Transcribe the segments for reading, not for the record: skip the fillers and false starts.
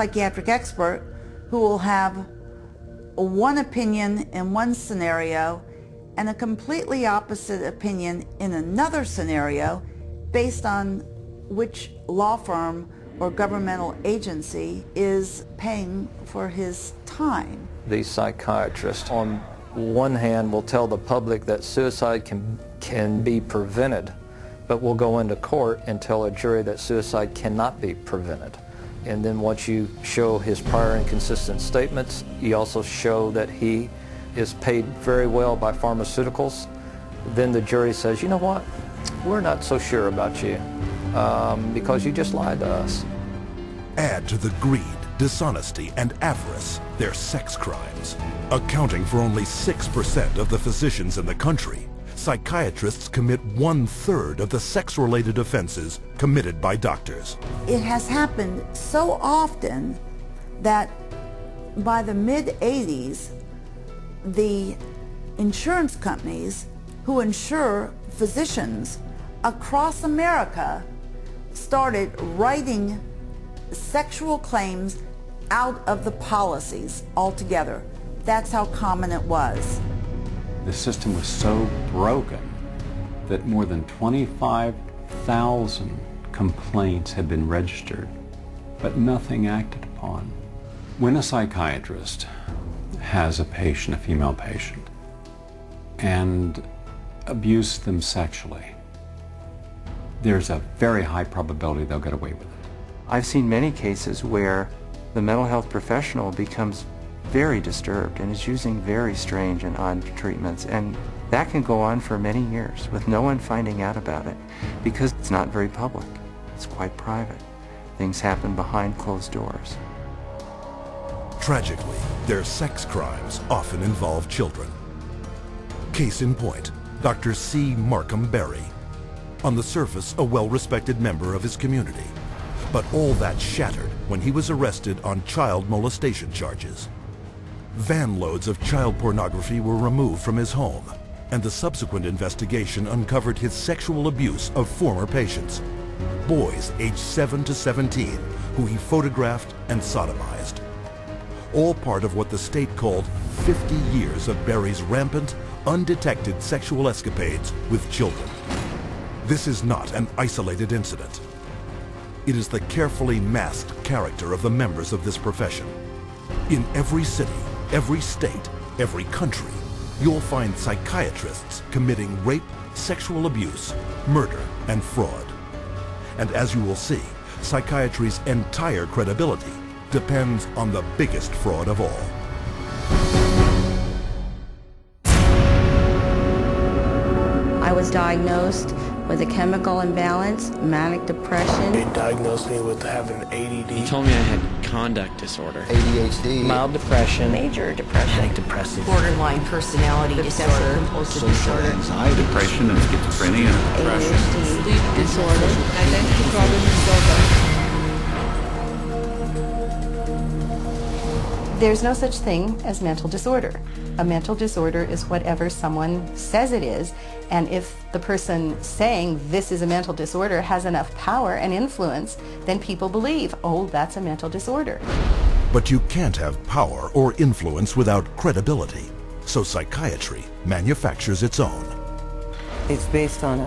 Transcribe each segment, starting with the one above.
psychiatric expert who will have one opinion in one scenario and a completely opposite opinion in another scenario based on which law firm or governmental agency is paying for his time. The psychiatrist, on one hand, will tell the public that suicide can be prevented, but will go into court and tell a jury that suicide cannot be prevented. And then once you show his prior inconsistent statements, you also show that he is paid very well by pharmaceuticals, then the jury says, you know what, we're not so sure about you because you just lied to us. Add to the greed, dishonesty, and avarice their sex crimes. Accounting for only 6% of the physicians in the country, psychiatrists commit 1/3 of the sex-related offenses committed by doctors. It has happened so often that by the mid-'80s, the insurance companies who insure physicians across America started writing sexual claims out of the policies altogether. That's how common it was. The system was so broken that more than 25,000 complaints had been registered, but nothing acted upon. When a psychiatrist has a patient, a female patient, and abuses them sexually, there's a very high probability they'll get away with it. I've seen many cases where the mental health professional becomes very disturbed and is using very strange and odd treatments, and that can go on for many years with no one finding out about it because it's not very public. It's quite private. Things happen behind closed doors. Tragically, their sex crimes often involve children. Case in point, Dr. C. Markham Berry. On the surface, a well-respected member of his community. But all that shattered when he was arrested on child molestation charges. Van loads of child pornography were removed from his home, and the subsequent investigation uncovered his sexual abuse of former patients, boys aged 7 to 17, who he photographed and sodomized. All part of what the state called 50 years of Berry's rampant, undetected sexual escapades with children. This is not an isolated incident. It is the carefully masked character of the members of this profession. In every city, every state, every country, you'll find psychiatrists committing rape, sexual abuse, murder, and fraud. And as you will see, psychiatry's entire credibility depends on the biggest fraud of all. I was diagnosed with a chemical imbalance, manic depression. They diagnosed me with having ADD. He told me I had conduct disorder, ADHD, mild depression, major depression, manic depressive, borderline personality disorder, compulsive disorder, anxiety, depression, and schizophrenia, and depression, sleep disorder, identity problem disorder. There's no such thing as mental disorder. A mental disorder is whatever someone says it is, and if the person saying this is a mental disorder has enough power and influence, then people believe, oh, that's a mental disorder. But you can't have power or influence without credibility, so psychiatry manufactures its own. It's based on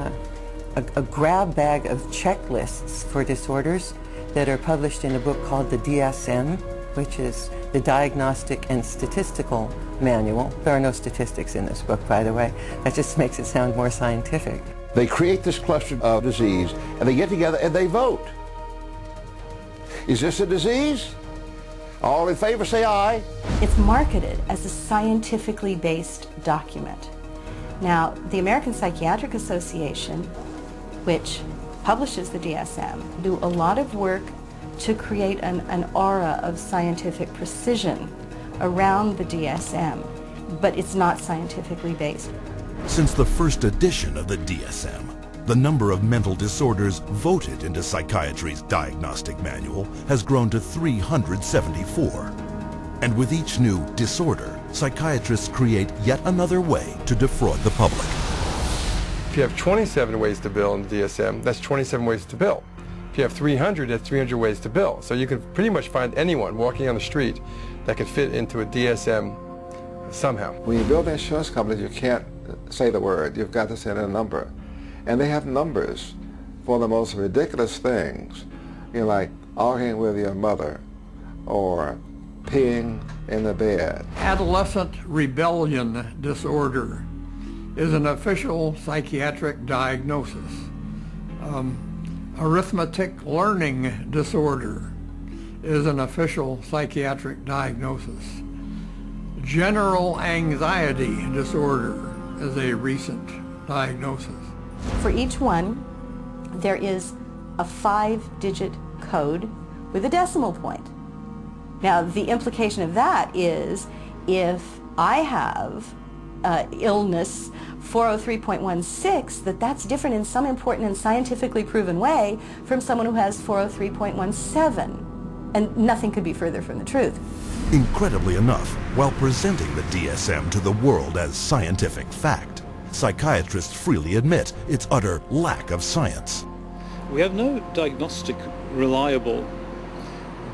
a grab bag of checklists for disorders that are published in a book called the DSM, which is the Diagnostic and Statistical Manual. There are no statistics in this book, by the way. That just makes it sound more scientific. They create this cluster of disease, and they get together and they vote. Is this a disease? All in favor say aye. It's marketed as a scientifically based document. Now, the American Psychiatric Association, which publishes the DSM, do a lot of work to create an aura of scientific precision around the DSM, but it's not scientifically based. Since the first edition of the DSM, the number of mental disorders voted into psychiatry's diagnostic manual has grown to 374. And with each new disorder, psychiatrists create yet another way to defraud the public. If you have 27 ways to bill in the DSM, that's 27 ways to bill. If you have 300, that's 300 ways to bill. So you can pretty much find anyone walking on the street that could fit into a DSM somehow. When you build insurance companies, you can't say the word. You've got to say a number. And they have numbers for the most ridiculous things, you know, like arguing with your mother or peeing in the bed. Adolescent rebellion disorder is an official psychiatric diagnosis. Arithmetic learning disorder is an official psychiatric diagnosis. General anxiety disorder is a recent diagnosis. For each one, there is a 5-digit code with a decimal point. Now, the implication of that is if I have illness 403.16, that's different in some important and scientifically proven way from someone who has 403.17. And nothing could be further from the truth. Incredibly enough, while presenting the DSM to the world as scientific fact, psychiatrists freely admit its utter lack of science. We have no diagnostic reliable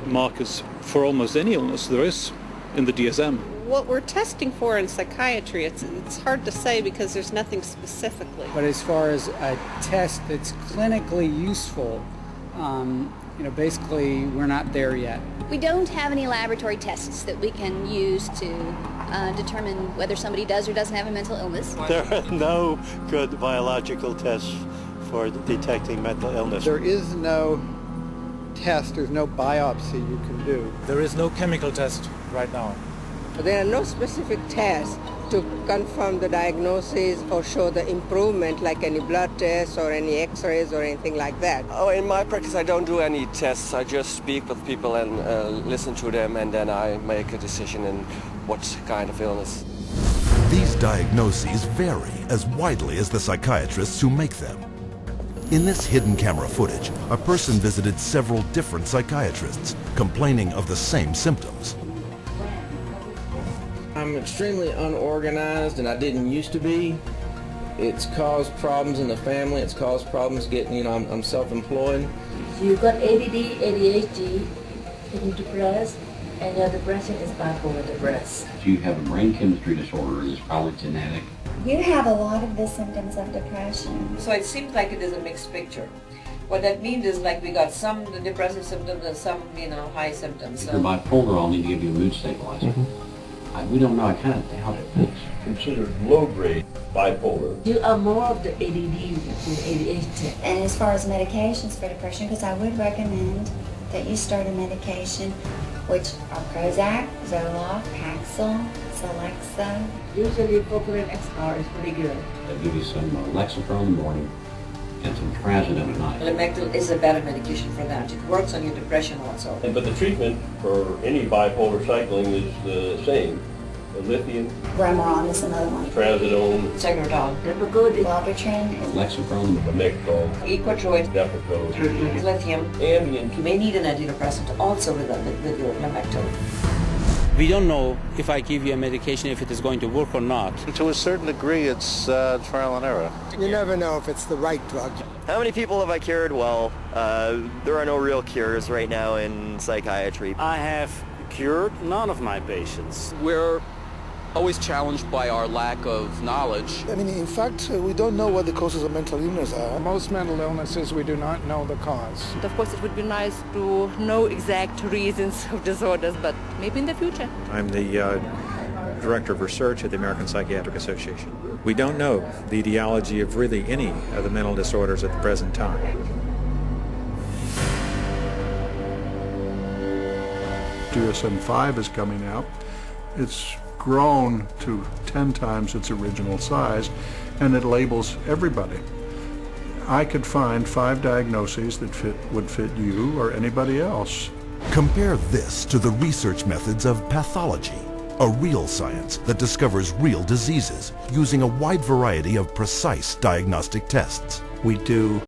markers for almost any illness there is in the DSM. What we're testing for in psychiatry, it's hard to say because there's nothing specifically. But as far as a test that's clinically useful, basically we're not there yet. We don't have any laboratory tests that we can use to determine whether somebody does or doesn't have a mental illness. There are no good biological tests for detecting mental illness. There is no test, there's no biopsy you can do. There is no chemical test right now. There are no specific tests to confirm the diagnosis or show the improvement, like any blood tests or any x-rays or anything like that. Oh, in my practice I don't do any tests. I just speak with people and listen to them, and then I make a decision in what kind of illness. These diagnoses vary as widely as the psychiatrists who make them. In this hidden camera footage, a person visited several different psychiatrists, complaining of the same symptoms. I'm extremely unorganized, and I didn't used to be. It's caused problems in the family. It's caused problems getting, I'm self-employed. You've got ADD, ADHD, you're depressed, and your depression is bipolar depressed. If you have a brain chemistry disorder, it's probably genetic. You have a lot of the symptoms of depression. So it seems like it is a mixed picture. What that means is like we got some depressive symptoms and some, high symptoms. If you're bipolar, I'll need to give you a mood stabilizer. We don't know. I kind of doubt it. It's considered low-grade bipolar. You are more of the ADD than ADHD. And as far as medications for depression, because I would recommend that you start a medication, which are Prozac, Zoloft, Paxil, Celexa. Usually Propylene XR is pretty good. They'll give you some Lexapro in the morning and some Trazodone at night. Lamictal is a better medication for that. It works on your depression also. But the treatment for any bipolar cycling is the same. The lithium, Remeron is another one. Trazodone, Tegretol, Wellbutrin, Lexapro, Lamictal, Equitroid, Depakote, lithium, Ambien. You may need an antidepressant also with your Lamictal. We don't know if I give you a medication if it is going to work or not. To a certain degree, it's trial and error. You never know if it's the right drug. How many people have I cured? Well, there are no real cures right now in psychiatry. I have cured none of my patients. We're always challenged by our lack of knowledge. In fact, we don't know what the causes of mental illness are. Most mental illnesses, we do not know the cause. Of course, it would be nice to know exact reasons of disorders, but maybe in the future. I'm the Director of Research at the American Psychiatric Association. We don't know the etiology of really any of the mental disorders at the present time. DSM-5 is coming out. It's grown to 10 times its original size, and it labels everybody. I could find 5 diagnoses that would fit you or anybody else. Compare this to the research methods of pathology, a real science that discovers real diseases using a wide variety of precise diagnostic tests. We do